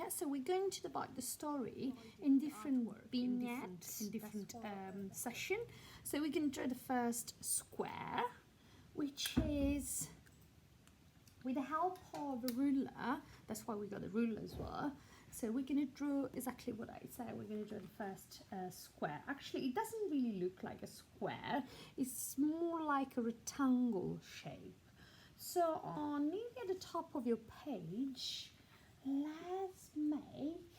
Yeah, so we're going to divide the story in different vignettes, in different session. So we can draw the first square, which is with the help of a ruler. That's why we got a ruler as well. So we're going to draw exactly what I said. We're going to draw the first square. Actually, it doesn't really look like a square. It's more like a rectangle shape. So nearly at the top of your page, let's make,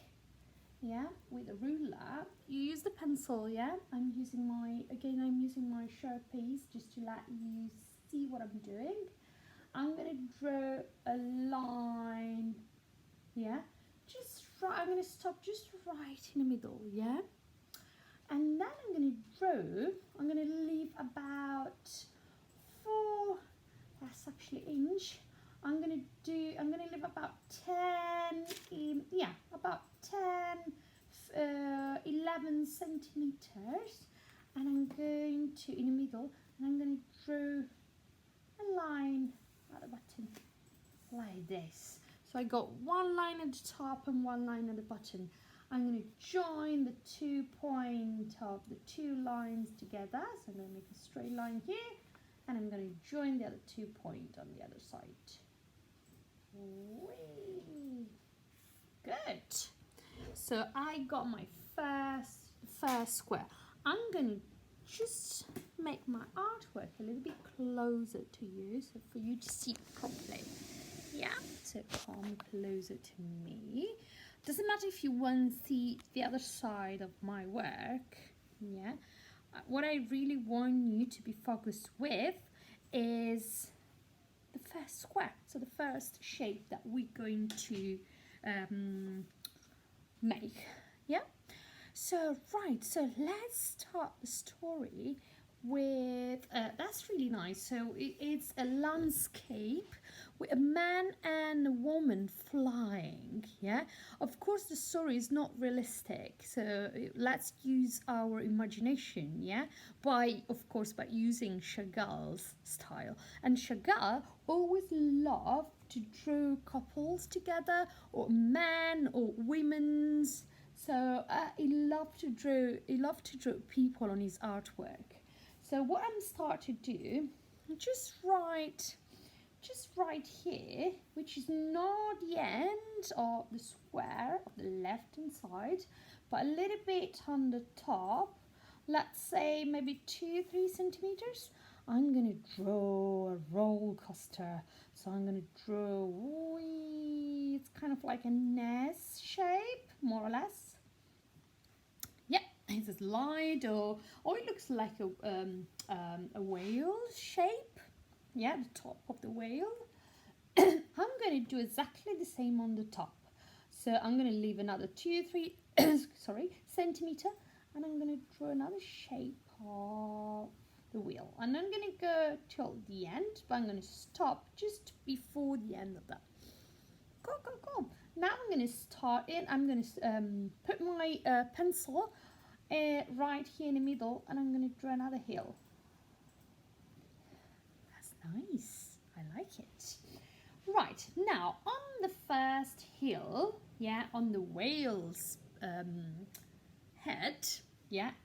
with a ruler. You use the pencil, I'm using my Sharpies just to let you see what I'm doing. I'm going to draw a line, I'm going to stop just right in the middle, and then I'm going to leave about 4, that's actually inch. I'm going to leave about 11 centimeters, and I'm going to, in the middle, and I'm going to draw a line at the bottom like this. So I got one line at the top and one line at the bottom. I'm going to join the 2 points of the 2 lines together. So I'm going to make a straight line here, and I'm going to join the other 2 points on the other side. Whee! Good. So I got my first square. I'm going to just make my artwork a little bit closer to you, so for you to see properly. So come closer to me. Doesn't matter if you want to see the other side of my work. What I really want you to be focused with is the first square, so the first shape that we're going to make. So let's start the story with that's really nice. So it's a landscape with a man and a woman flying. Of course the story is not realistic, so let's use our imagination, by using Chagall's style. And Chagall always loved to draw couples together, or men or women's. So he loved to draw people on his artwork. So what I'm starting to do, just right here, which is not the end of the square of the left hand side, but a little bit on the top, let's say maybe 2-3 centimeters. I'm going to draw a roller coaster. So I'm going to draw, it's kind of like a S shape, more or less. It's a slide, or it looks like a whale shape. The top of the whale. I'm going to do exactly the same on the top. So I'm going to leave another 2-3 centimeter, and I'm going to draw another shape of the wheel. And I'm going to go till the end, but I'm going to stop just before the end of that. Go. Now I'm going to start in. I'm going to put my pencil right here in the middle, and I'm going to draw another hill. That's nice. I like it. Right, now on the first hill, on the whale's head,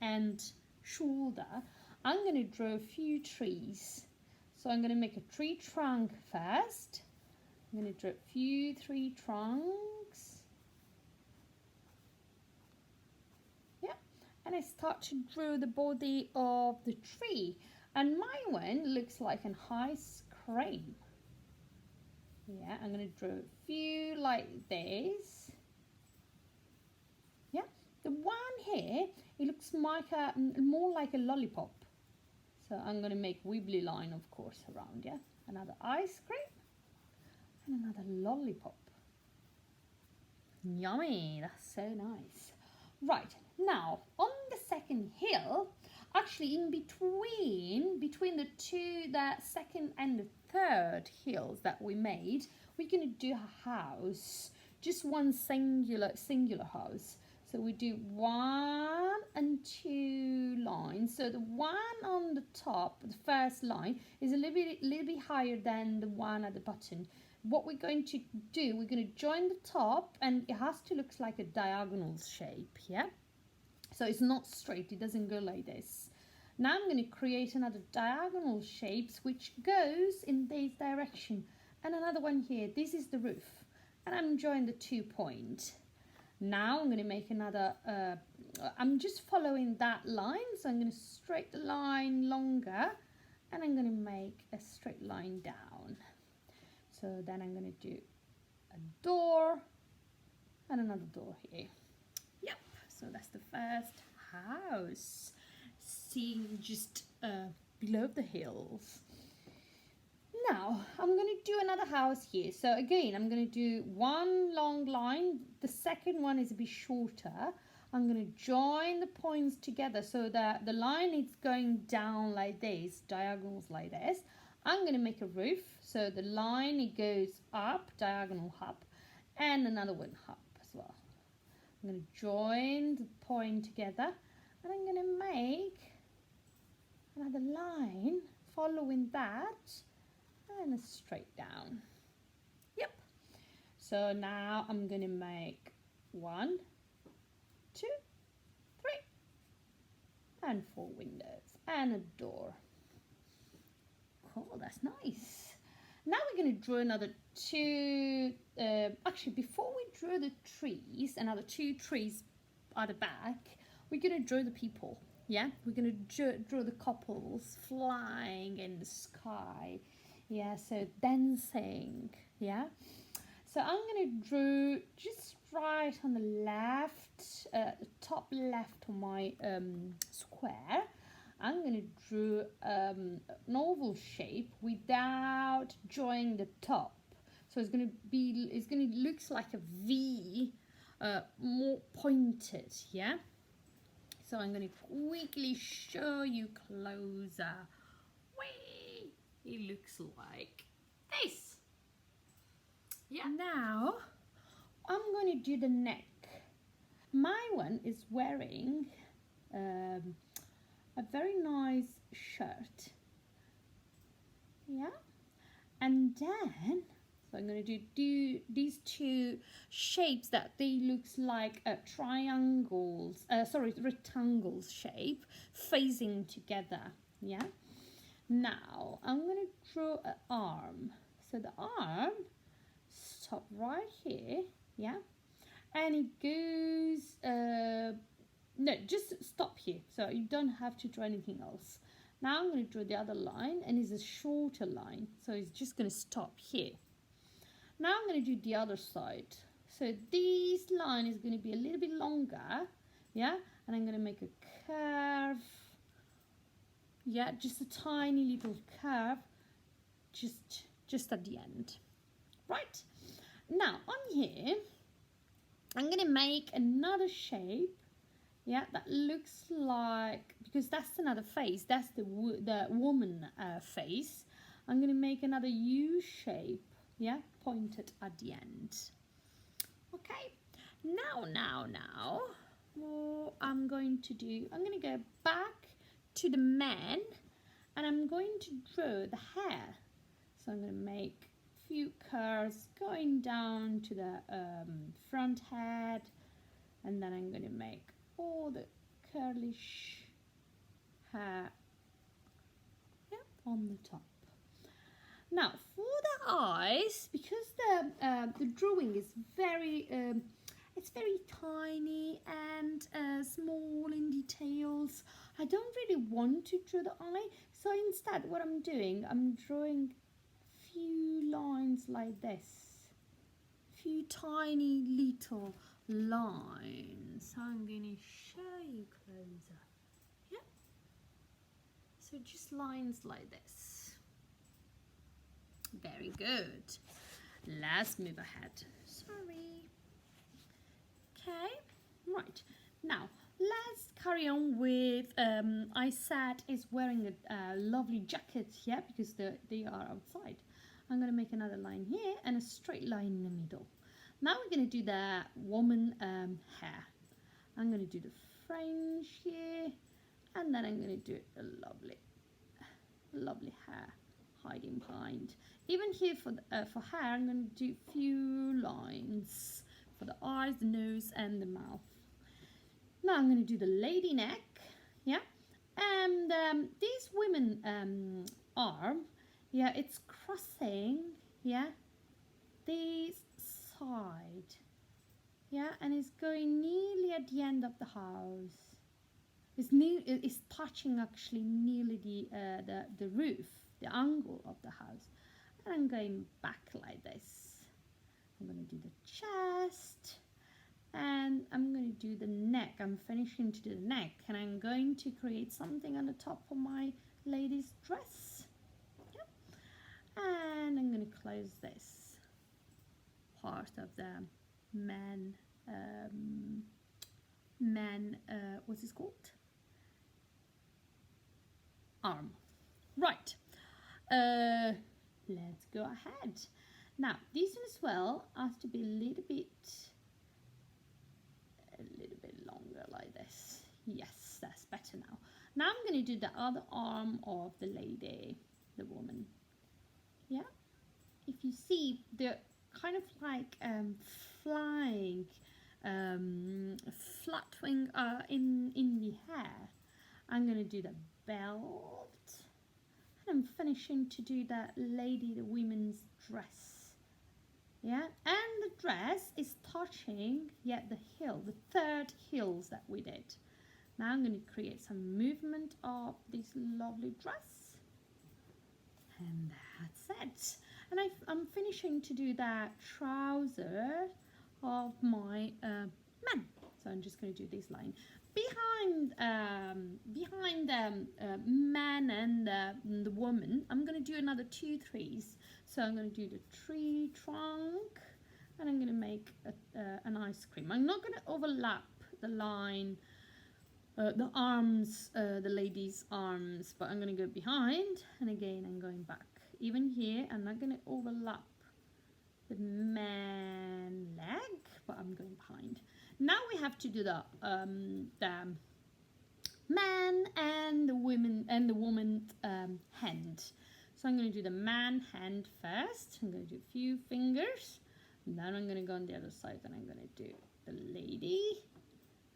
and shoulder, I'm going to draw a few trees. So I'm going to make a tree trunk first. I'm going to draw a few tree trunks. And I start to draw the body of the tree. And my one looks like an ice cream. I'm going to draw a few like this. The one here, it looks like more like a lollipop. So I'm going to make wibbly line, of course, around. Another ice cream and another lollipop. Yummy, that's so nice. Right, now on the second hill, actually in between the second and the third hills that we made, we're going to do a house, just one singular house. So we do 1 and 2 lines. So the one on the top, the first line, is a little bit higher than the one at the bottom. what we're going to do, we're going to join the top, and it has to look like a diagonal shape, yeah? So it's not straight, it doesn't go like this. Now I'm going to create another diagonal shapes which goes in this direction, and another one here. This is the roof, and I'm joining the 2 point. Now I'm going to make another, I'm just following that line, so I'm going to straight the line longer, and I'm going to make a straight line down. So then I'm going to do a door and another door here. Yep, so that's the first house, seeing just below the hills. Now I'm going to do another house here. So again, I'm going to do one long line. The second one is a bit shorter. I'm going to join the points together so that the line is going down like this, diagonals like this. I'm going to make a roof. So the line, it goes up, diagonal up, and another one up as well. I'm going to join the point together, and I'm going to make another line following that, and a straight down. Yep. So now I'm going to make 1, 2, 3, and 4 windows and a door. Cool, that's nice. Now we're going to draw another 2, actually before we draw the trees, another 2 trees at the back, we're going to draw the people. Yeah, we're going to draw the couples flying in the sky. Yeah, so dancing. Yeah, so I'm going to draw just right on the left, the top left of my square. I'm going to draw an oval shape without drawing the top. So it's going to look like a V, more pointed, yeah? So I'm going to quickly show you closer. Whee! It looks like this. Yeah. Now, I'm going to do the neck. My one is wearing a very nice shirt, yeah, and then so I'm going to do these 2 shapes that they looks like triangles, rectangles shape facing together, yeah. Now I'm going to draw an arm, so the arm stop right here, yeah, and it goes no, just stop here, so you don't have to draw anything else. Now I'm going to draw the other line, and it's a shorter line, so it's just going to stop here. Now I'm going to do the other side, so this line is going to be a little bit longer, yeah, and I'm going to make a curve, yeah, just a tiny little curve, just at the end. Right, now on here I'm going to make another shape. Yeah, that looks like, because that's another face, that's the woman face. I'm going to make another U shape, yeah, pointed at the end. Okay, now, what I'm going to go back to the man, and I'm going to draw the hair. So I'm going to make a few curves going down to the front head, and then I'm going to make all the curlish hair, yeah, on the top. Now for the eyes, because the drawing is very it's very tiny and small in details, I don't really want to draw the eye, so instead what I'm doing, I'm drawing a few lines like this, few tiny little lines. I'm going to show you closer. Yeah. So just lines like this. Very good. Let's move ahead. Sorry. Okay. Right. Now let's carry on with. I said is wearing a lovely jacket. Yeah, because they are outside. I'm going to make another line here and a straight line in the middle. Now we're going to do the woman hair. I'm going to do the fringe here, and then I'm going to do a lovely hair hiding behind. Even here for hair, I'm going to do a few lines for the eyes, the nose, and the mouth. Now I'm going to do the lady neck, yeah, and these women arm, yeah, it's crossing, yeah, this side, yeah, and it's going nearly at the end of the house. It's touching actually nearly the roof, the angle of the house, and I'm going back like this. I'm going to do the chest. And I'm going to do the neck. I'm finishing to do the neck, and I'm going to create something on the top of my lady's dress. Yep. And I'm going to close this part of the what's this called? Arm. Right. Let's go ahead. Now, this one as well has to be a little bit longer like this. Yes, that's better now. Now I'm going to do the other arm of the lady, the woman. Yeah, if you see, they're kind of like flying, fluttering in the hair. I'm going to do the belt, and I'm finishing to do the women's dress. Yeah, and the dress is touching, yeah, the heel, the third heels that we did. Now I'm going to create some movement of this lovely dress. And that's it. And I'm finishing to do that trouser of my man. So I'm just going to do this line. Behind the man and the woman, I'm going to do another 2 trees. So I'm going to do the tree trunk, and I'm going to make an ice cream. I'm not going to overlap the line, the arms, the lady's arms, but I'm going to go behind, and again I'm going back. Even here, I'm not going to overlap the man leg, but I'm going behind. Now we have to do the man and the woman hand. So I'm going to do the man hand first. I'm going to do a few fingers. And then I'm going to go on the other side, and I'm going to do the lady.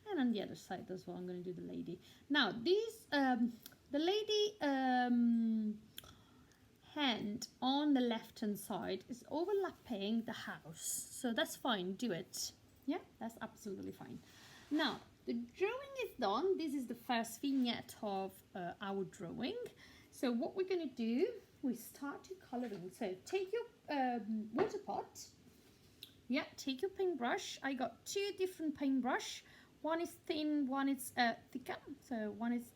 And on the other side as well, I'm going to do the lady. Now, the lady hand on the left-hand side is overlapping the house. So that's fine, do it. Yeah, that's absolutely fine. Now, the drawing is done. This is the first vignette of our drawing. So what we're going to do, we start to coloring. So take your water pot. Yeah, take your paintbrush. I got 2 different paintbrush. One is thin, one is thicker. So one is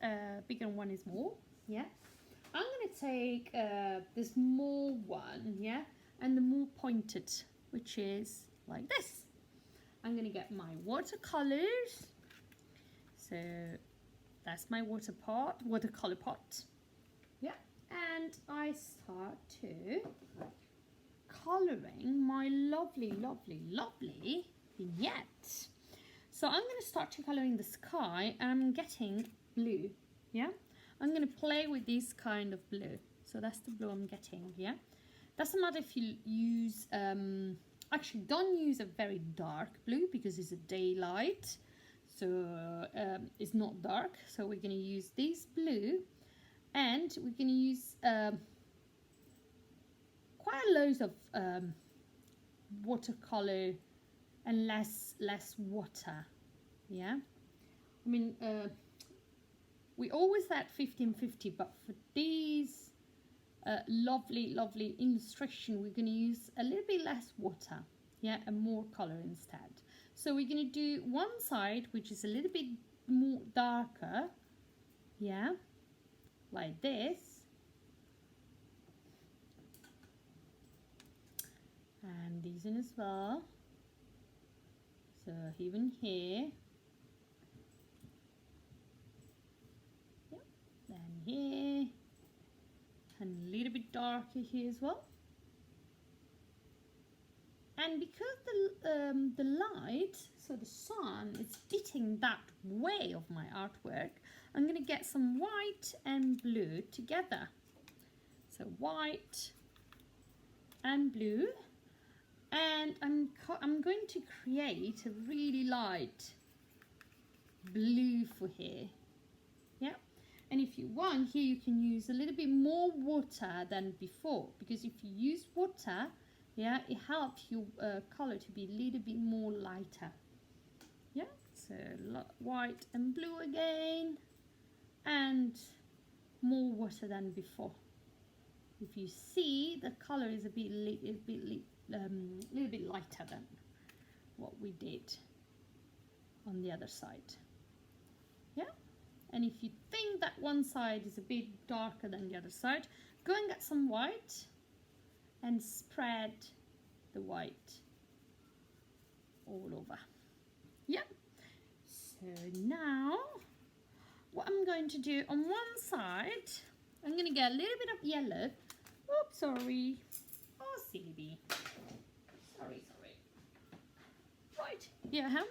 bigger and one is small. Yeah. I'm going to take the small one, yeah, and the more pointed, which is like this. I'm going to get my watercolors. So that's my watercolor pot. Yeah, and I start to coloring my lovely vignette. So I'm going to start to coloring the sky, and I'm getting blue. Yeah, I'm going to play with this kind of blue. So that's the blue I'm getting. Yeah, doesn't matter if you use actually don't use a very dark blue because it's a daylight, so it's not dark. So we're going to use this blue, and we're going to use quite a lot of watercolor and less water. Yeah, I mean we always had 15-50, but for these lovely illustration, we're going to use a little bit less water, yeah, and more color instead. So we're going to do one side which is a little bit more darker, yeah, like this, and these one as well. So even here, yep, then here, and a little bit darker here as well. And because the light, so the sun, is hitting that way of my artwork, I'm going to get some white and blue together. So white and blue, and I'm going to create a really light blue for here. Yeah, and if you want, here you can use a little bit more water than before, because if you use water, yeah, it helps your color to be a little bit more lighter. Yeah, so white and blue again, and more water than before. If you see, the color is a little bit lighter than what we did on the other side. Yeah, and if you think that one side is a bit darker than the other side, go and get some white and spread the white all over. Yeah, so now what I'm going to do on one side, I'm going to get a little bit of yellow. Oops, sorry. Oh, silly bee. Sorry. Right, yeah,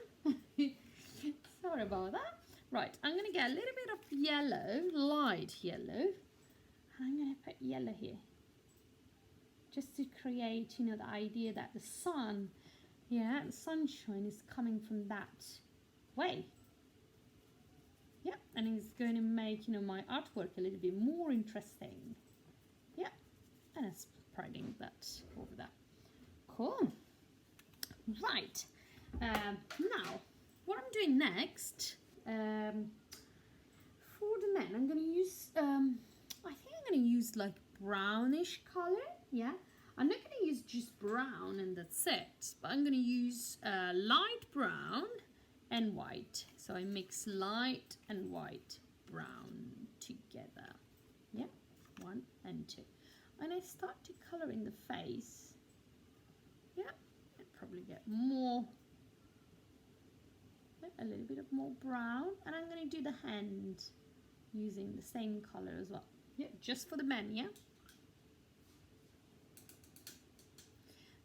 sorry about that. Right, I'm going to get a little bit of yellow, light yellow. And I'm going to put yellow here. Just to create, you know, the idea that the sun, yeah, the sunshine is coming from that way. Yeah, and it's going to make, you know, my artwork a little bit more interesting. Yeah, and I'm spreading that over there. Cool. Right. Now, what I'm doing next, for the men, I'm going to use, I think I'm going to use like brownish color. Yeah, I'm not going to use just brown and that's it, but I'm going to use light brown and white. So I mix light and white brown together. Yeah, 1 and 2. And I start to color in the face. Yeah, I probably get more, a little bit of more brown. And I'm going to do the hand using the same color as well. Yeah, just for the men, yeah.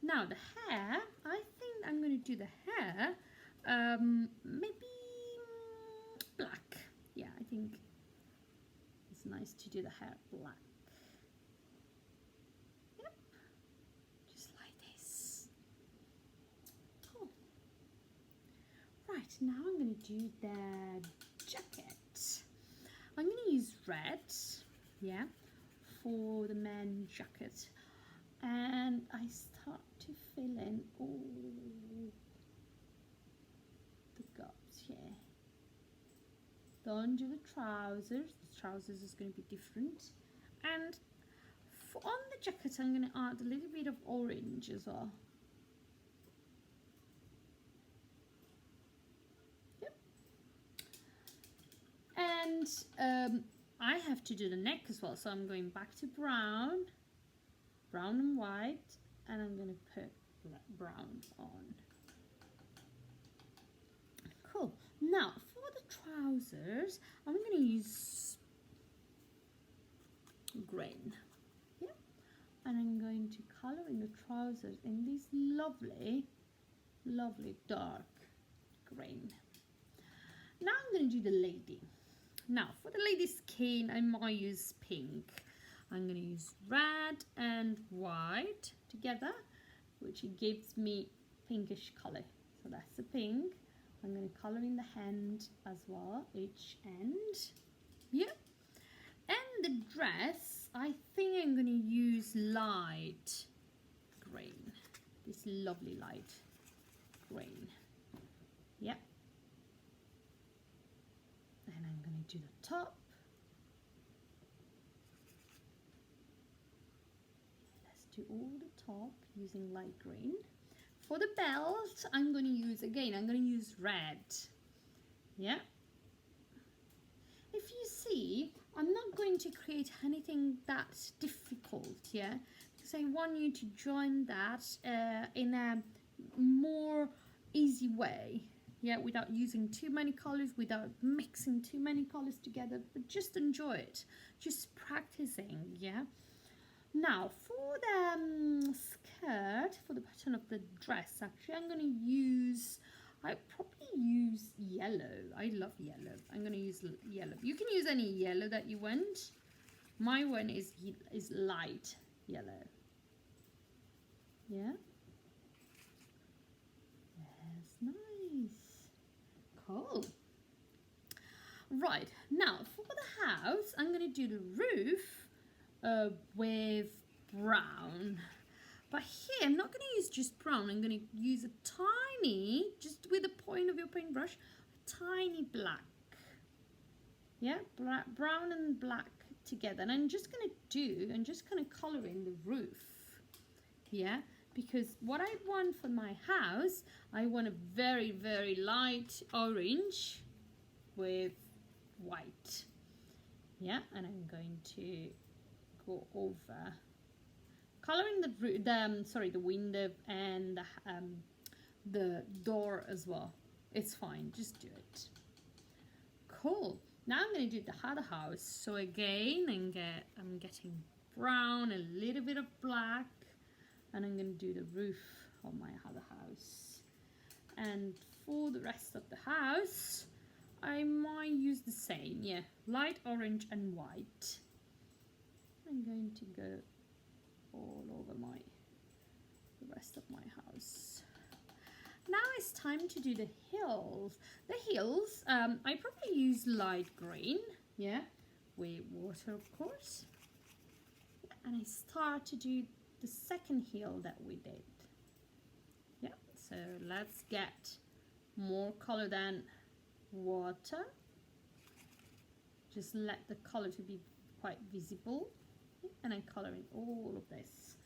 Now the hair, I think I'm going to do the hair maybe black. Yeah, I think it's nice to do the hair black. Yep, just like this. Cool. Right, now I'm going to do the jacket. I'm going to use red, yeah, for the men's jacket. And I start to fill in all the gaps here. Don't do the trousers. The trousers is going to be different. And on the jacket, I'm going to add a little bit of orange as well. Yep. And I have to do the neck as well, so I'm going back to brown and white, and I'm going to put brown on. Cool. Now for the trousers, I'm going to use green. Yeah, and I'm going to color in the trousers in this lovely dark green. Now I'm going to do the lady. Now for the lady's skin, I might use pink. I'm going to use red and white together, which gives me pinkish color. So that's the pink. I'm going to color in the hand as well, each end. Yep. And the dress, I think I'm going to use light green. This lovely light green. Yep. And I'm going to do the top. Do all the top using light green. For the belt, I'm going to use red. Yeah. If you see, I'm not going to create anything that's difficult, yeah, because I want you to join that in a more easy way, yeah, without using too many colors, without mixing too many colors together, but just enjoy it, just practicing, yeah. Now for the skirt, for the pattern of the dress, actually I'm going to use, I probably use yellow. I love yellow. I'm going to use yellow. You can use any yellow that you want. My one is light yellow. Yeah, that's nice. Cool. Right, now for the house, I'm going to do the roof with brown. But here, I'm not going to use just brown. I'm going to use a tiny, just with the point of your paintbrush, a tiny black. Yeah, brown and black together. And I'm just going to color in the roof. Yeah, because what I want for my house, I want a very, very light orange with white. Yeah, and I'm going to go over coloring the window and the door as well. It's fine, just do it. Cool. Now I'm going to do the other house. So again, I'm getting brown, a little bit of black, and I'm going to do the roof of my other house. And for the rest of the house, I might use the same, yeah, light orange and white. I'm going to go all over the rest of my house. Now it's time to do the hills. The hills, I probably use light green, yeah, with water of course. And I start to do the second hill that we did. Yeah, so let's get more color than water. Just let the color to be quite visible. And I color in all of this.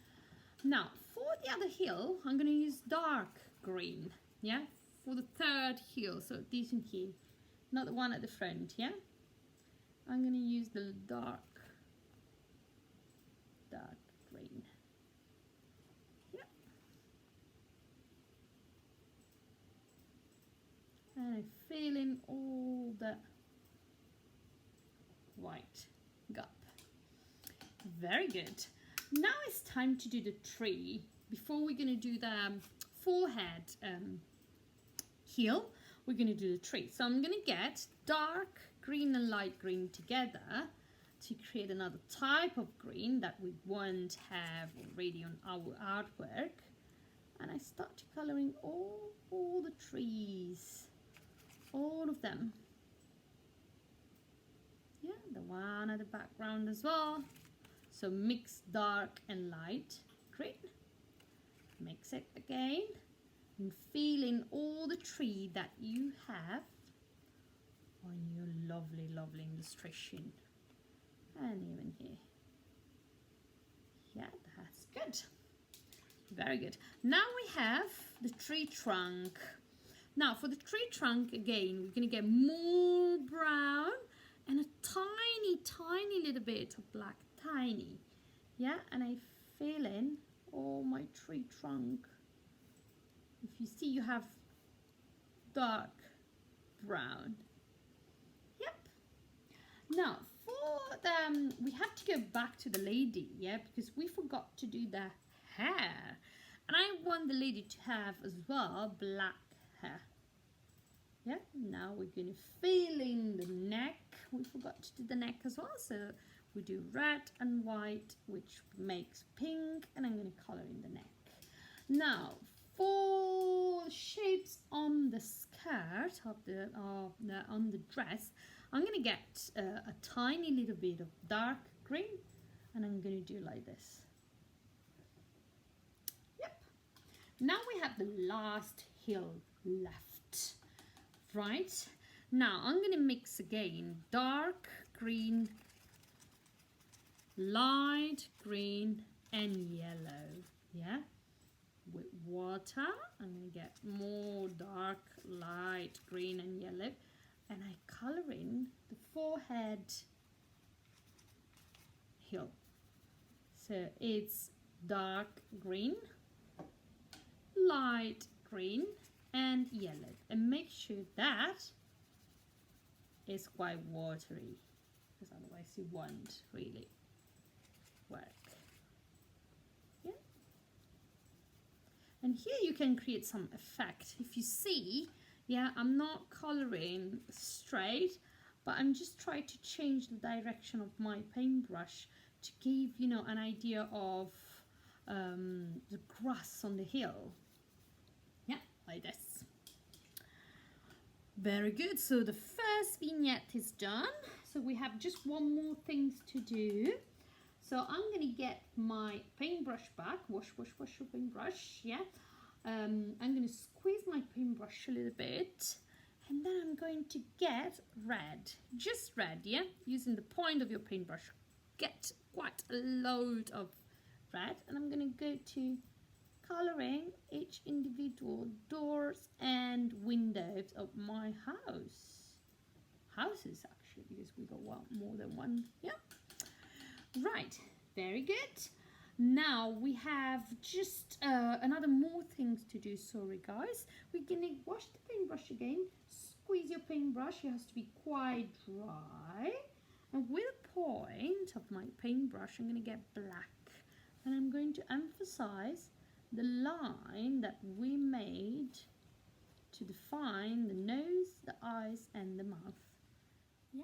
Now for the other hill, I'm going to use dark green, yeah, for the third hill. So this one here, not the one at the front, yeah. I'm going to use the dark green. Yeah. And I fill in all the white gap. Very good. Now it's time to do the tree. Before we're going to do the forehead heel, we're going to do the tree. So I'm going to get dark green and light green together to create another type of green that we won't have already on our artwork. And I start coloring all the trees, all of them. Yeah, the one at the background as well. So mix dark and light green. Mix it again and fill in all the tree that you have on your lovely, lovely illustration. And even here. Yeah, that's good. Very good. Now we have the tree trunk. Now for the tree trunk again, we're going to get more brown and a tiny, tiny little bit of black. Tiny, yeah, and I fill in all my tree trunk. If you see, you have dark brown. Yep. Now for the we have to go back to the lady, yeah, because we forgot to do the hair, and I want the lady to have as well black hair. Yeah. Now we're going to fill in the neck. We forgot to do the neck as well, so we do red and white, which makes pink, and I'm going to color in the neck. Now, for shapes on the skirt of on the dress, I'm going to get a tiny little bit of dark green, and I'm going to do like this. Yep. Now we have the last hill left. Right. Now I'm going to mix again dark green, light green and yellow, yeah, with water. I'm going to get more dark, light green and yellow, and I color in the forehead hill. So it's dark green, light green and yellow, and make sure that is quite watery, because otherwise you won't really work. Yeah. And here you can create some effect. If you see, yeah, I'm not coloring straight, but I'm just trying to change the direction of my paintbrush to give, you know, an idea of the grass on the hill. Yeah, like this. Very good. So the first vignette is done. So we have just one more thing to do. So I'm going to get my paintbrush back. Wash your paintbrush. Yeah. I'm going to squeeze my paintbrush a little bit. And then I'm going to get red. Just red, yeah? Using the point of your paintbrush. Get quite a load of red. And I'm going to go to colouring each individual doors and windows of my house. Houses, actually, because we got more than one. Yeah. Right. Very good. Now we have just another more things to do. Sorry, guys. We're going to wash the paintbrush again. Squeeze your paintbrush. It has to be quite dry. And with the point of my paintbrush, I'm going to get black. And I'm going to emphasize the line that we made to define the nose, the eyes, and the mouth. Yeah.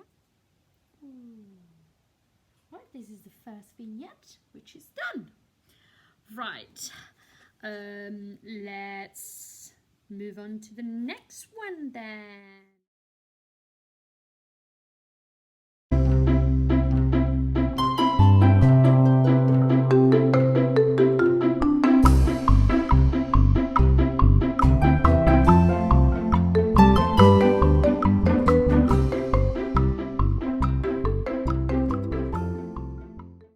Right, this is the first vignette, which is done. Right. Let's move on to the next one then.